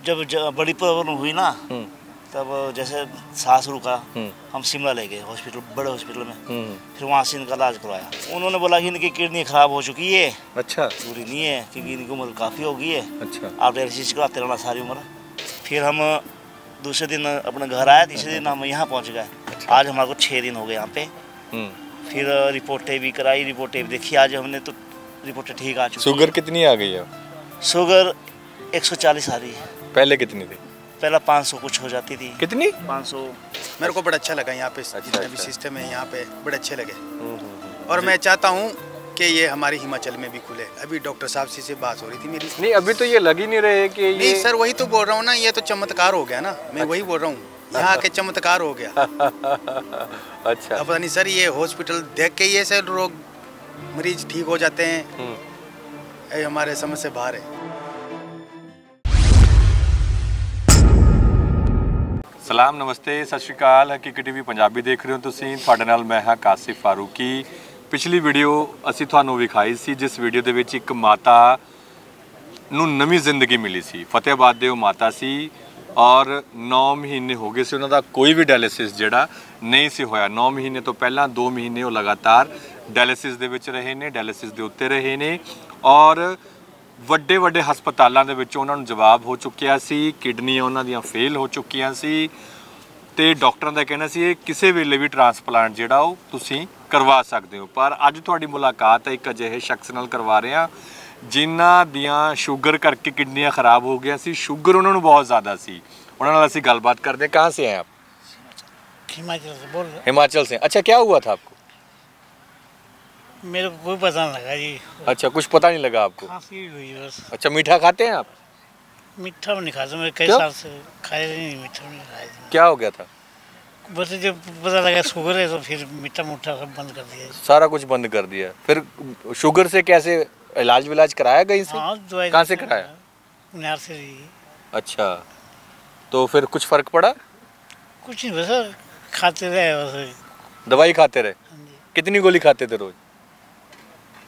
जब बड़ी प्रॉब्लम हुई ना, तब जैसे सांस रुका, हम शिमला ले गए हॉस्पिटल, बड़े हॉस्पिटल में। फिर वहाँ से इनका इलाज करवाया। उन्होंने बोला कि इनकी किडनी खराब हो चुकी है। अच्छा। पूरी नहीं है क्योंकि इनकी उम्र काफ़ी हो गई है। अच्छा। आप डायलिसिस कराते रहना सारी उम्र। फिर हम दूसरे दिन अपने घर आए, तीसरे दिन हम यहाँ पहुँच गए। अच्छा। आज हमारे को 6 दिन हो गए यहाँ पे। फिर रिपोर्टें भी कराई, रिपोर्टें भी देखी आज हमने, तो रिपोर्टें ठीक आ चुकी। शुगर कितनी आ गई है? शुगर 140 आ रही है। पहले कितनी थी? पहला 500 कुछ हो जाती थी। कितनी? 500। मेरे को बड़ा अच्छा लगा यहाँ पे, जितने भी सिस्टम है यहाँ पे बड़े अच्छे लगे। और मैं चाहता हूँ कि ये हमारे हिमाचल में भी खुले। अभी डॉक्टर साहब से बात हो रही थी मेरी। नहीं, अभी तो ये लग ही नहीं रहे कि ये। नहीं सर, वही तो बोल रहा हूँ ना, ये तो चमत्कार हो गया ना। मैं वही बोल रहा हूँ, यहाँ के चमत्कार हो गया। अच्छा। अब नहीं सर, ये हॉस्पिटल देख के ये सर लोग मरीज ठीक हो जाते हैं। ये हमारे समझ से बाहर है। सलाम, नमस्ते, सत श्री अकाल। हकीकत टीवी पंजाबी देख रहे हो ਤੁਸੀਂ। ਤੁਹਾਡੇ ਨਾਲ ਮੈਂ ਹਾਂ ਕਾਸਿਫ ਫਾਰੂਕੀ। ਪਿਛਲੀ ਵੀਡੀਓ ਅਸੀਂ ਤੁਹਾਨੂੰ ਵਿਖਾਈ ਸੀ, ਜਿਸ ਵੀਡੀਓ ਦੇ ਵਿੱਚ ਇੱਕ ਮਾਤਾ ਨੂੰ ਨਵੀਂ ਜ਼ਿੰਦਗੀ ਮਿਲੀ ਸੀ। ਫਤਿਹਾਬਾਦ ਦੇ ਉਹ ਮਾਤਾ ਸੀ ਔਰ 9 ਮਹੀਨੇ ਹੋ ਗਏ ਸੀ ਉਹਨਾਂ ਦਾ ਕੋਈ ਵੀ ਡਾਇਲਿਸਿਸ ਜਿਹੜਾ ਨਹੀਂ ਸੀ ਹੋਇਆ। 9 ਮਹੀਨੇ ਤੋਂ ਪਹਿਲਾਂ 2 ਮਹੀਨੇ ਉਹ ਲਗਾਤਾਰ ਡਾਇਲਿਸਿਸ ਦੇ ਵਿੱਚ ਰਹੇ ਨੇ, ਡਾਇਲਿਸਿਸ ਦੇ ਉੱਤੇ ਰਹੇ ਨੇ ਔਰ ਵੱਡੇ ਵੱਡੇ ਹਸਪਤਾਲਾਂ ਦੇ ਵਿੱਚ ਉਹਨਾਂ ਨੂੰ ਜਵਾਬ ਹੋ ਚੁੱਕਿਆ ਸੀ। ਕਿਡਨੀਆਂ ਉਹਨਾਂ ਦੀਆਂ ਫੇਲ ਹੋ ਚੁੱਕੀਆਂ ਸੀ ਤੇ ਡਾਕਟਰਾਂ ਦਾ ਕਹਿਣਾ ਸੀ ਇਹ ਕਿਸੇ ਵੇਲੇ ਵੀ ਟ੍ਰਾਂਸਪਲਾਂਟ ਜਿਹੜਾ ਉਹ ਤੁਸੀਂ ਕਰਵਾ ਸਕਦੇ ਹੋ। ਪਰ ਅੱਜ ਤੁਹਾਡੀ ਮੁਲਾਕਾਤ ਹੈ ਇੱਕ ਅਜਿਹੇ ਸ਼ਖਸ ਨਾਲ ਕਰਵਾ ਰਹੇ ਹਾਂ ਜਿਨ੍ਹਾਂ ਦੀਆਂ ਸ਼ੂਗਰ ਕਰਕੇ ਕਿਡਨੀਆਂ ਖਰਾਬ ਹੋ ਗਈਆਂ ਸੀ। ਸ਼ੂਗਰ ਉਹਨਾਂ ਨੂੰ ਬਹੁਤ ਜ਼ਿਆਦਾ ਸੀ। ਉਹਨਾਂ ਨਾਲ ਅਸੀਂ ਗੱਲਬਾत ਕਰਦੇ हैं। कहाँ से हैं आप? हिमाचल से बोल रहे। हिमाचल से। अच्छा, क्या हुआ था आपको? मेरे को कोई पता नहीं लगा जी। अच्छा, कुछ पता नहीं लगा आपको? खांसी हुई बस। अच्छा, मीठा खाते हैं आप? मीठा नहीं खाता मैं, कई साल से खाए नहीं, मीठा नहीं खाया। क्या हो गया था? बस जब पता लगा शुगर है तो फिर मीठा मुठा सब बंद कर दिया। सारा कुछ बंद कर दिया। फिर शुगर से कैसे इलाज विलाज कराया कहीं से? हाँ, दवाई कहाँ से कराया? उनार से। अच्छा, तो फिर कुछ फर्क पड़ा? कुछ नहीं, बस खाते रहे, बस दवाई खाते रहे। कितनी गोली खाते थे रोज?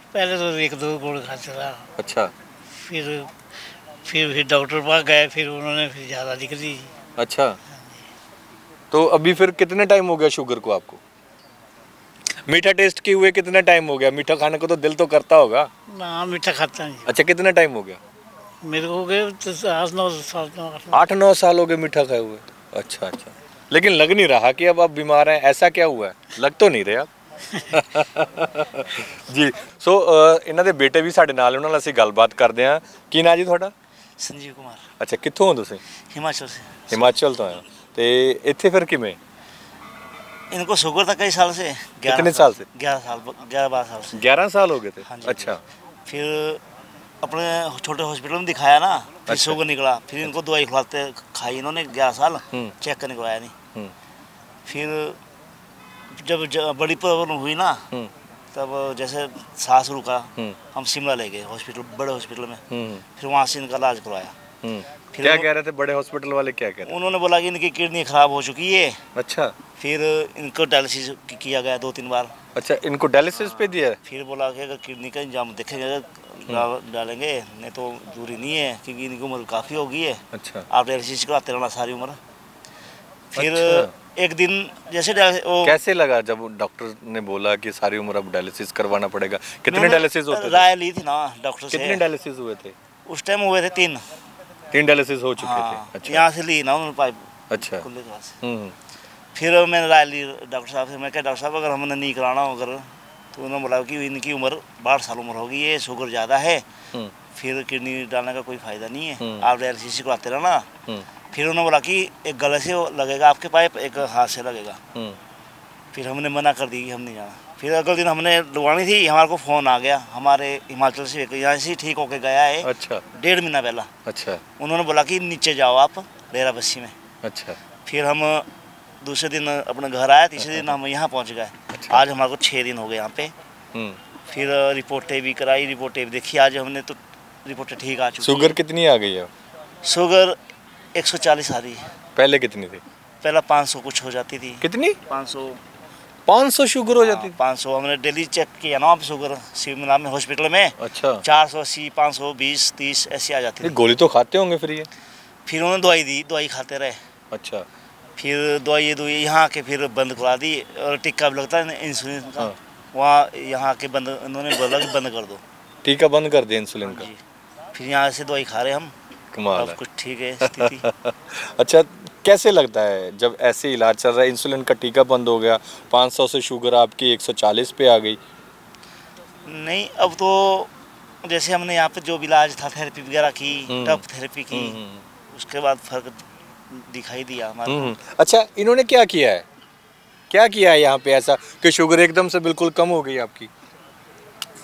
पहले तो 1-2 गोली खाते रहा। अच्छा। फिर डॉक्टर पास गए, फिर उन्होंने फिर ज़्यादा लिख दी। अच्छा, तो अभी फिर कितने टाइम हो गया शुगर को आपको? मीठा टेस्ट किए हुए कितना टाइम हो गया? मीठा खाने को तो दिल तो करता होगा ना। मीठा खाता नहीं। अच्छा, कितना टाइम हो गया? मेरे को गए तो 8-9 साल। 8-9 साल हो गए मीठा खाए हुए। अच्छा अच्छा, लेकिन लग नहीं रहा कि अब आप बीमार हैं। ऐसा क्या हुआ है? लग तो नहीं रहे आप। जी। सो ਇਹਨਾਂ ਦੇ ਬੇਟੇ ਵੀ ਸਾਡੇ ਨਾਲ, ਉਹਨਾਂ ਨਾਲ ਅਸੀਂ ਗੱਲਬਾਤ ਕਰਦੇ ਹਾਂ। ਕੀ ਨਾਂ ਜੀ ਤੁਹਾਡਾ? संजीव कुमार। ਅੱਛਾ, ਕਿੱਥੋਂ ਹੋ ਤੁਸੀਂ? हिमाचल से। ਹਿਮਾਚਲ ਤੋਂ ਆਏ ਤੇ ਇੱਥੇ ਫਿਰ ਕਿਵੇਂ? इनको शुगर था कई साल से। कितने साल से? 11-12 साल से। 11 साल हो गए थे। हाँ जी। अच्छा। फिर अपने छोटे हॉस्पिटल में दिखाया ना, फिर अच्छा। शुगर निकला। फिर इनको दवाई खिलाते खाई इन्होंने 11 साल, चेक करने को आया नहीं। फिर जब बड़ी प्रॉब्लम हुई ना, तब जैसे सांस रुका, हम शिमला ले गए हॉस्पिटल, बड़े हॉस्पिटल में। फिर वहाँ से इनका इलाज करवाया। फिर क्या कह रहे थे बड़े हॉस्पिटल वाले? क्या कह रहे थे? उन्होंने बोला कि इनकी किडनी खराब हो चुकी है। अच्छा। फिर इनको डायलिसिस किया गया 2-3 बार। अच्छा, इनको डायलिसिस पे दिया? फिर बोला कि अगर किडनी का इंजाम देखेंगे, डालेंगे, नहीं तो जरूरी नहीं है क्योंकि इनकी उम्र काफ़ी हो गई है। अच्छा। आप डायलिसिस कराते रहना सारी उम्र। फिर अच्छा। एक दिन जैसे कैसे लगा जब डॉक्टर ने बोला कि सारी उम्र अब डायलिसिस करवाना पड़ेगा? कितने डायलिसिस होते थे? राय ली थी ना डॉक्टर से। कितने डायलिसिस हुए थे उस टाइम? हुए थे 3 डायलिसिस हो चुके थे। अच्छा। यहाँ से ली ना उन्होंने पाइप। अच्छा। खुले के पास। फिर मैंने राय ली डॉक्टर साहब से। मैं क्या डॉक्टर साहब अगर हमने नहीं कराना अगर, तो उन्होंने बोला कि इनकी उम्र 62 साल उम्र होगी, ये शुगर ज़्यादा है, फिर किडनी डालने का कोई फ़ायदा नहीं है, आप डायलिसिस करवाते रहना। फिर उन्होंने बोला कि एक गले से लगेगा आपके पाइप, एक हाथ से लगेगा। फिर हमने मना कर दी कि हम नहीं जाना। फिर अगले दिन हमने लगवानी थी, हमारे को फ़ोन आ गया हमारे हिमाचल से, यहाँ से ठीक होके गया है। अच्छा। 1.5 महीना पहला। अच्छा। उन्होंने बोला कि नीचे जाओ आप डेरा बस्सी में। अच्छा। फिर हम दूसरे दिन अपने घर आए, तीसरे दिन हम यहाँ पहुँच गए। अच्छा। आज हमारे को 6 दिन हो गए यहाँ पे। फिर रिपोर्टें भी कराई, रिपोर्टें भी देखी आज हमने, तो रिपोर्टें ठीक आ चुकी। शुगर कितनी आ गई है? शुगर 140 आ रही है। पहले कितनी थी? पहला 500 कुछ हो जाती थी। कितनी? 500 शुगर हो जाती? 500 हमने डेली चेक किया ना, आप शुगर शिमला में हॉस्पिटल में। अच्छा। 480, 520, 30 ऐसी आ जाती थी। गोली तो खाते होंगे फिर? ये फिर उन्होंने दवाई दी, दवाई खाते रहे। अच्छा। फिर दवाई यहाँ आके फिर बंद करा दी, और टीका भी लगता है इंसुलिन का। हाँ। वहाँ यहाँ आके बंद, उन्होंने बोला कि बंद कर दो, टीका बंद कर दिया इंसुलिन का। जी। फिर यहाँ से दवाई खा रहे हम, कमाल अब है। कुछ ठीक है स्थिति। अच्छा, कैसे लगता है जब ऐसे इलाज चल रहा है, इंसुलिन का टीका बंद हो गया, 500 से शुगर आपकी 140 पे आ गई? नहीं, अब तो जैसे हमने यहाँ पे जो भी इलाज था, थेरेपी वगैरह की, टफ थेरेपी की, उसके बाद फर्क दिखाई दिया हमारे को। अच्छा, इन्होंने क्या किया है, क्या किया है यहाँ पे ऐसा कि शुगर एकदम से बिल्कुल कम हो गई आपकी?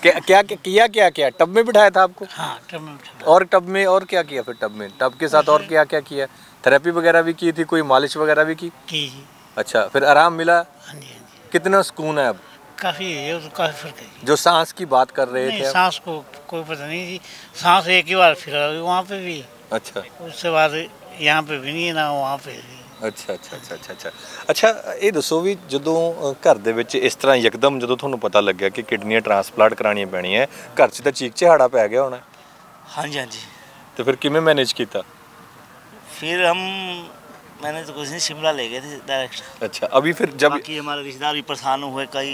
क्या टब में बिठाया था आपको? हाँ, टब में बिठाया। और टब में और क्या किया फिर? टब के साथ और क्या क्या किया? थेरेपी वगैरह भी की थी, कोई मालिश वगैरह भी की? अच्छा, फिर आराम मिला? हाँ जी, हाँ जी। कितना सुकून है अब? काफ़ी है, तो काफ़ी फर्क है। जो सांस की बात कर रहे थे, सांस को कोई पता नहीं थी, सांस एक ही बार फिर वहाँ पे भी। अच्छा, उसके बाद यहाँ पे भी नहीं है ना वहाँ पे भी। ਅੱਛਾ ਇਹ ਦੱਸੋ ਵੀ ਜਦੋਂ ਘਰ ਦੇ ਵਿੱਚ ਇਸ ਤਰ੍ਹਾਂ ਯਕਦਮ ਜਦੋਂ ਤੁਹਾਨੂੰ ਪਤਾ ਲੱਗਿਆ ਕਿ ਕਿਡਨੀਆਂ ਟ੍ਰਾਂਸਪਲਾਂਟ ਕਰਾਉਣੀਆਂ ਪੈਣੀਆਂ, ਘਰ 'ਚ ਤਾਂ ਚੀਕ ਚਿਹਾੜਾ ਪੈ ਗਿਆ ਹੋਣਾ? हाँ जी, हाँ जी। ਤੇ ਫਿਰ ਕਿਵੇਂ ਮੈਨੇਜ ਕੀਤਾ? फिर मैंने तो कुछ नहीं, शिमला ले गए थे डायरेक्ट। अच्छा, अभी फिर जब बाकी हमारे रिश्तेदार भी परेशान हुए, कई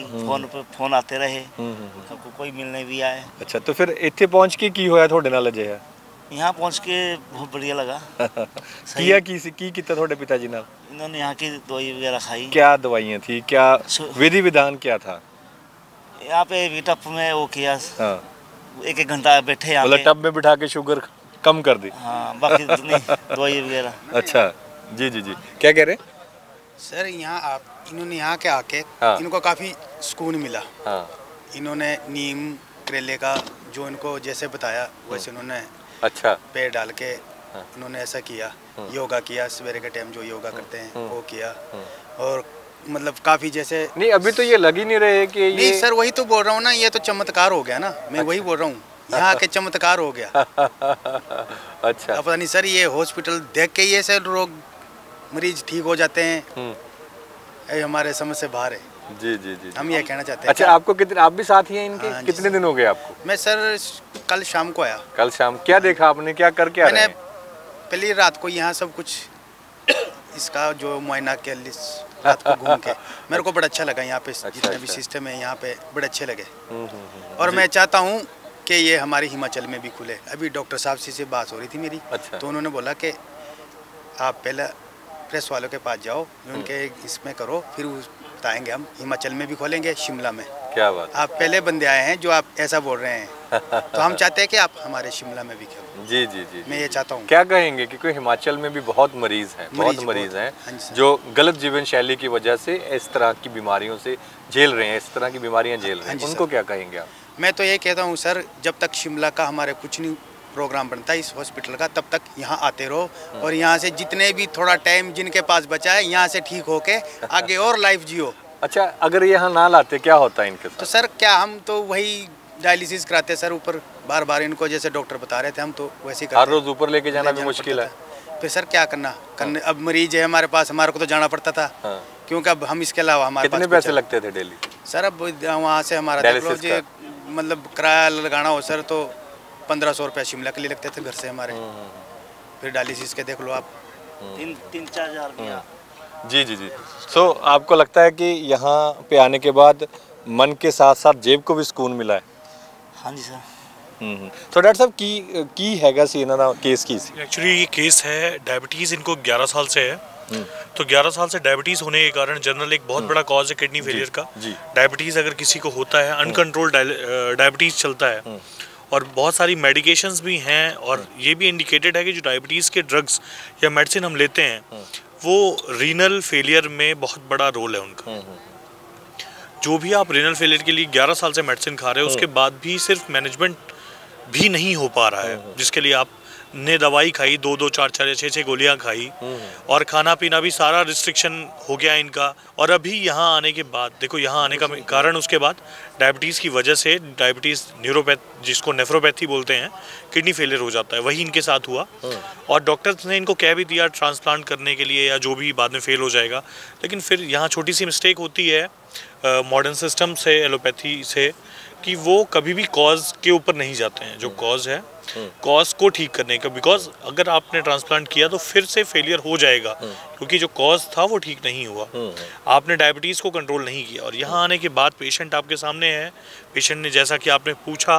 फोन आते रहे, सबको कोई मिलने भी आए। अच्छा, तो फिर ਇੱਥੇ ਪਹੁੰਚ ਕੇ ਕੀ ਹੋਇਆ ਤੁਹਾਡੇ ਨਾਲ ਅਜਿਹਾ? यहाँ पहुँच के बहुत बढ़िया लगा। किया की ਕੀਤਾ ਤੁਹਾਡੇ पिता जी ਨਾਲ? इन्होंने यहाँ की दवाई वगैरह खाई। क्या दवाइयाँ थी, क्या विधि विधान क्या था? यहाँ पे टप में वो किया, हाँ, एक घंटा बैठे यहाँ मतलब टब में बिठा के शुगर कम कर दी? हाँ, बाकी नहीं दवाई वगैरह। अच्छा, जी जी जी, क्या कह रहे? सर यहाँ इन्होंने यहाँ के आके हाँ। इनको काफ़ी सुकून मिला। हाँ। इन्होंने नीम करेले का जो इनको जैसे बताया वैसे उन्होंने अच्छा, पैर डाल के उन्होंने ऐसा किया, योगा किया, सवेरे के टाइम जो योगा करते हैं वो किया, और मतलब काफ़ी जैसे नहीं अभी तो ये लग ही नहीं रहे कि नहीं सर, वही तो बोल रहा हूँ ना, ये तो चमत्कार हो गया ना, मैं वही बोल रहा हूँ, यहाँ के चमत्कार हो गया। अच्छा, अब पता नहीं सर, ये हॉस्पिटल देख के ये सर रोग मरीज ठीक हो जाते हैं, ये हमारे समझ से बाहर है। जी जी जी, हम ये कहना चाहते हैं। अच्छा, आपको कितने, आप भी साथी हैं इनके? हाँ, कितने दिन हो गए आपको? मैं सर कल शाम को आया। कल शाम क्या देखा आपने, क्या करके आ रहे मैंने हैं? पहली रात को यहाँ सब कुछ इसका जो मुआयना के रात को घूम के मेरे को बड़ा अच्छा लगा। यहाँ पे जितने भी सिस्टम है यहाँ पे बड़े अच्छे लगे, और मैं चाहता हूँ कि ये हमारे हिमाचल में भी खुले। अभी डॉक्टर साहब से बात हो रही थी मेरी। अच्छा। तो उन्होंने बोला कि आप पहले प्रेस वालों के पास जाओ, उनके इसमें करो, फिर बताएंगे हम हिमाचल में भी खोलेंगे, शिमला में। क्या बात, आप पहले बंदे आए हैं जो आप ऐसा बोल रहे हैं, तो हम चाहते हैं कि आप हमारे शिमला में भी खोलें। जी जी जी, मैं ये चाहता हूँ। क्या कहेंगे, क्योंकि हिमाचल में भी बहुत मरीज हैं, बहुत मरीज हैं जो गलत जीवन शैली की वजह से इस तरह की बीमारियों से झेल रहे हैं, इस तरह की बीमारियां झेल रहे हैं, उनको क्या कहेंगे आप? मैं तो ये कहता हूँ सर, जब तक शिमला का हमारे कुछ नहीं प्रोग्राम बनता है इस हॉस्पिटल का, तब तक यहाँ आते रहो, और यहाँ से जितने भी थोड़ा टाइम जिनके पास बचा है यहाँ से ठीक होके आगे और लाइफ जियो। अच्छा, अगर यहाँ ना लाते क्या होता है इनके साथ? तो सर क्या हम तो वही डायलिसिस कराते सर, ऊपर बार बार इनको जैसे डॉक्टर बता रहे थे, हम तो वैसे ही हर रोज ऊपर लेके जाना भी मुश्किल है। फिर सर क्या करना अब मरीज है हमारे पास, हमारे को तो जाना पड़ता था। हाँ। क्योंकि अब हम इसके अलावा हमारे कितने पैसे लगते थे डेली? सर अब वहाँ से हमारा डायलिसिस का? मतलब किराया लगाना हो सर तो 1500 रुपये शिमला के लिए लगते थे घर से हमारे। फिर डायलिसिस के देख लो आप, 3-4 हज़ार रुपया। जी जी जी। सो आपको लगता है कि यहाँ पे आने के बाद मन के साथ साथ जेब को भी सुकून मिला है? हाँ जी सर। तो डॉक्टर साहब की हैगा सी इन्हों का केस की सी? एक्चुअली ये केस है डायबिटीज़, इनको 11 साल से है। तो 11 साल से डायबिटीज़ होने के कारण जनरल एक बहुत बड़ा कॉज है किडनी फेलियर का। डायबिटीज़ अगर किसी को होता है, अनकंट्रोल्ड डायबिटीज़ चलता है, और बहुत सारी मेडिकेशंस भी हैं, और ये भी इंडिकेटेड है कि जो डायबिटीज़ के ड्रग्स या मेडिसिन हम लेते हैं वो रीनल फेलियर में बहुत बड़ा रोल है उनका। जो भी आप रीनल फेलियर के लिए 11 साल से मेडिसिन खा रहे हो, उसके बाद भी सिर्फ मैनेजमेंट भी नहीं हो पा रहा है, जिसके लिए आप ने दवाई खाई, 2-2, 4-4 या 6-6 गोलियां खाई, और खाना पीना भी सारा रिस्ट्रिक्शन हो गया इनका। और अभी यहाँ आने के बाद देखो, यहाँ आने का कारण उसके बाद डायबिटीज़ की वजह से डायबिटीज़ न्यूरोपैथ, जिसको नेफ्रोपैथी बोलते हैं, किडनी फेलियर हो जाता है, वही इनके साथ हुआ। और डॉक्टर्स ने इनको कह भी दिया ट्रांसप्लांट करने के लिए या जो भी, बाद में फेल हो जाएगा। लेकिन फिर यहाँ छोटी सी मिस्टेक होती है मॉडर्न सिस्टम से, एलोपैथी से, कि वो कभी भी कॉज के ऊपर नहीं जाते हैं। जो कॉज है कॉज को ठीक करने का, बिकॉज अगर आपने ट्रांसप्लांट किया तो फिर से फेलियर हो जाएगा, क्योंकि जो कॉज था वो ठीक नहीं हुआ, आपने डायबिटीज़ को कंट्रोल नहीं किया। और यहाँ आने के बाद पेशेंट आपके सामने है, पेशेंट ने जैसा कि आपने पूछा,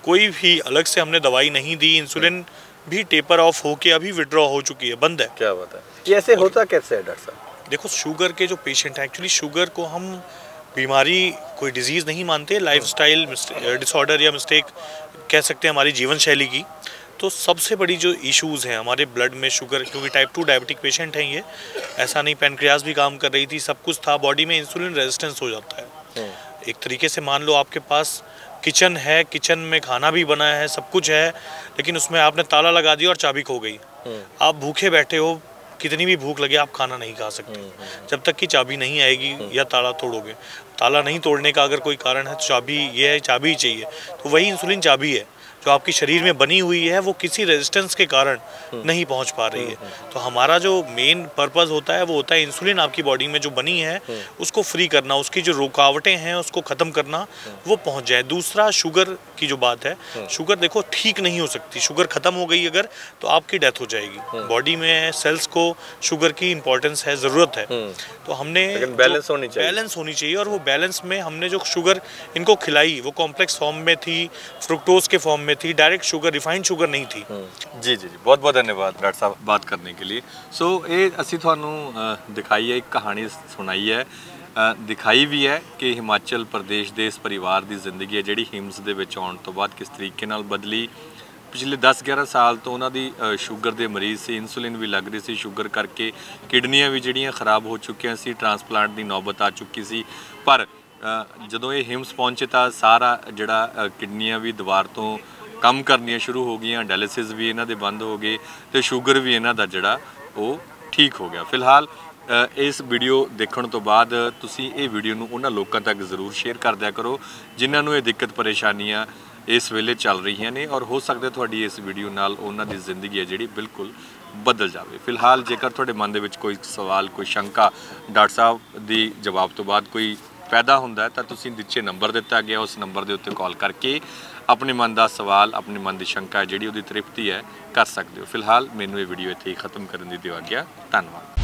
कोई भी अलग से हमने दवाई नहीं दी, इंसुलिन भी टेपर ऑफ होके अभी विड्रॉ हो चुकी है, बंद है। क्या बात है, ये ऐसे होता कैसे है डॉक्टर साहब? देखो, शुगर के जो पेशेंट हैं, एक्चुअली शुगर को हम बीमारी, कोई डिजीज़ नहीं मानते, लाइफस्टाइल डिसऑर्डर या मिस्टेक कह सकते हैं हमारी जीवन शैली की। तो सबसे बड़ी जो इश्यूज़ हैं हमारे ब्लड में शुगर, क्योंकि टाइप 2 डायबिटिक पेशेंट हैं ये, ऐसा नहीं पैनक्रियाज भी काम कर रही थी, सब कुछ था, बॉडी में इंसुलिन रेजिस्टेंस हो जाता है। एक तरीके से मान लो आपके पास किचन है, किचन में खाना भी बना है, सब कुछ है, लेकिन उसमें आपने ताला लगा दिया और चाबी खो गई, आप भूखे बैठे हो, कितनी भी भूख लगे आप खाना नहीं खा सकते जब तक कि चाबी नहीं आएगी या ताला तोड़ोगे। ताला नहीं तोड़ने का अगर कोई कारण है तो चाबी, ये है चाबी ही चाहिए। तो वही इंसुलिन चाबी है जो आपकी शरीर में बनी हुई है, वो किसी रेजिस्टेंस के कारण नहीं पहुंच पा रही है। तो हमारा जो मेन पर्पस होता है वो होता है इंसुलिन आपकी बॉडी में जो बनी है उसको फ्री करना, उसकी जो रुकावटें हैं उसको ख़त्म करना, वो पहुंच जाए। दूसरा शुगर की जो बात है, शुगर देखो ठीक नहीं हो सकती, शुगर ख़त्म हो गई अगर तो आपकी डेथ हो जाएगी। बॉडी में सेल्स को शुगर की इंपॉर्टेंस है, ज़रूरत है। तो हमने बैलेंस होनी चाहिए, बैलेंस होनी चाहिए, और वो बैलेंस में हमने जो शुगर इनको खिलाई वो कॉम्प्लेक्स फॉर्म में थी, फ्रुक्टोज के फॉर्म में थी, डायरेक्ट शुगर, रिफाइंड शुगर नहीं थी। जी जी जी, बहुत बहुत धन्यवाद डॉक्टर साहब बात करने के लिए। सो ये ਅਸੀਂ ਤੁਹਾਨੂੰ ਦਿਖਾਈ ਹੈ, ਇੱਕ ਕਹਾਣੀ ਸੁਣਾਈ ਹੈ, ਦਿਖਾਈ ਵੀ ਹੈ ਕਿ ਹਿਮਾਚਲ ਪ੍ਰਦੇਸ਼ ਦੇ ਇਸ ਪਰਿਵਾਰ ਦੀ ਜ਼ਿੰਦਗੀ ਹੈ ਜਿਹੜੀ ਹਿਮਸ ਦੇ ਵਿੱਚ ਆਉਣ ਤੋਂ ਬਾਅਦ ਕਿਸ ਤਰੀਕੇ ਨਾਲ ਬਦਲੀ। ਪਿਛਲੇ 10-11 ਸਾਲ ਤੋਂ ਉਹਨਾਂ ਦੀ ਸ਼ੂਗਰ ਦੇ ਮਰੀਜ਼ ਸੀ, ਇਨਸੂਲਿਨ ਵੀ ਲੱਗ ਰਹੀ ਸੀ, ਸ਼ੂਗਰ ਕਰਕੇ ਕਿਡਨੀਆਂ ਵੀ ਜਿਹੜੀਆਂ ਖਰਾਬ ਹੋ ਚੁੱਕੀਆਂ ਸੀ, ਟ੍ਰਾਂਸਪਲਾਂਟ ਦੀ ਨੌਬਤ ਆ ਚੁੱਕੀ ਸੀ। ਪਰ ਜਦੋਂ ਇਹ ਹਿਮਸ ਪਹੁੰਚੇ ਤਾਂ ਸਾਰਾ ਜਿਹੜਾ ਕਿਡਨੀਆਂ ਵੀ ਦੁਬਾਰ ਤੋਂ ਕੰਮ ਕਰਨੀਆਂ ਸ਼ੁਰੂ ਹੋ ਗਈਆਂ, ਡਾਇਲਿਸਿਸ ਵੀ ਇਹਨਾਂ ਦੇ ਬੰਦ ਹੋ ਗਏ ਤੇ ਸ਼ੂਗਰ ਵੀ ਇਹਨਾਂ ਦਾ ਜਿਹੜਾ ਉਹ ਠੀਕ ਹੋ ਗਿਆ। ਫਿਲਹਾਲ ਇਸ ਵੀਡੀਓ ਦੇਖਣ ਤੋਂ ਬਾਅਦ ਤੁਸੀਂ ਇਹ ਵੀਡੀਓ ਨੂੰ ਉਹਨਾਂ ਲੋਕਾਂ ਤੱਕ ਜ਼ਰੂਰ ਸ਼ੇਅਰ ਕਰ ਦਿਆ ਕਰੋ ਜਿਨ੍ਹਾਂ ਨੂੰ ਇਹ ਦਿੱਕਤ ਪਰੇਸ਼ਾਨੀਆਂ ਇਸ ਵੇਲੇ ਚੱਲ ਰਹੀਆਂ ਨੇ, ਔਰ ਹੋ ਸਕਦਾ ਤੁਹਾਡੀ ਇਸ ਵੀਡੀਓ ਨਾਲ ਉਹਨਾਂ ਦੀ ਜ਼ਿੰਦਗੀ ਹੈ ਜਿਹੜੀ ਬਿਲਕੁਲ ਬਦਲ ਜਾਵੇ। ਫਿਲਹਾਲ ਜੇਕਰ ਤੁਹਾਡੇ ਮਨ ਦੇ ਵਿੱਚ ਕੋਈ ਸਵਾਲ, ਕੋਈ ਸ਼ੰਕਾ ਡਾਕਟਰ ਸਾਹਿਬ ਦੀ ਜਵਾਬ ਤੋਂ ਬਾਅਦ ਕੋਈ ਪੈਦਾ ਹੁੰਦਾ ਤਾਂ ਤੁਸੀਂ ਨੀਚੇ ਨੰਬਰ ਦਿੱਤਾ ਗਿਆ, ਉਸ ਨੰਬਰ ਦੇ ਉੱਤੇ ਕਾਲ ਕਰਕੇ ਆਪਣੇ ਮਨ ਦਾ ਸਵਾਲ, ਆਪਣੇ ਮਨ ਦੀ ਸ਼ੰਕਾ ਜਿਹੜੀ ਉਹਦੀ ਤ੍ਰਿਪਤੀ ਹੈ ਕਰ ਸਕਦੇ ਹੋ। ਫਿਲਹਾਲ ਮੈਨੂੰ ਇਹ ਵੀਡੀਓ ਇੱਥੇ ਹੀ ਖਤਮ ਕਰਨ ਦੀ ਦਿਓ ਆਗਿਆ। ਧੰਨਵਾਦ।